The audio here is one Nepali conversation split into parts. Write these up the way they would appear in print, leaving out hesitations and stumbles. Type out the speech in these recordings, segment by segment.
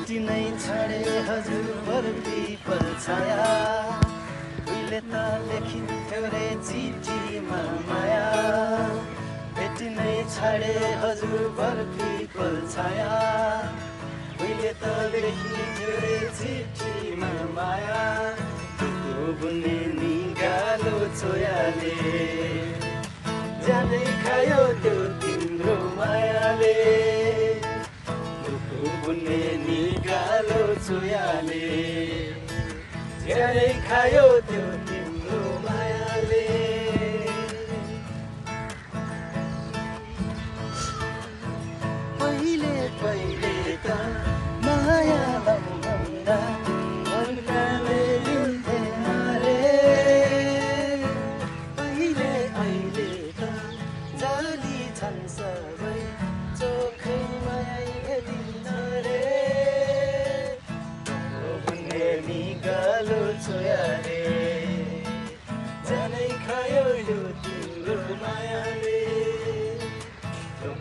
भेटी नै छाडे हजुर बरफी छाया उहिले त लेखिन्थ्यो रे चिठीमा माया भेटी नै छाडे हजुर बरफी छाया उहिले त लेखिन्थ्यो रे चिठीमा माया बुन्ने निगालो छोयाले जानै खायो त्यो तिम्रो मायाले बुन्ने निगालो छोयाले जानै खायो त्यो तिम्रो मायाले पहिले पहिले त माया भन्दा मनकाले लिन्थे अरे अहिले अहिले त जाली छन् सबै चोखै माया दिन्छ रे बुन्ने निगालो छोयाले जानै खायो यो तिम्रो मायाले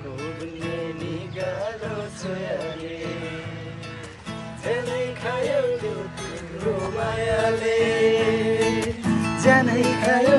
बुन्ने निगालो छोयाले जानै खायो यो तिम्रो मायाले जानै खायो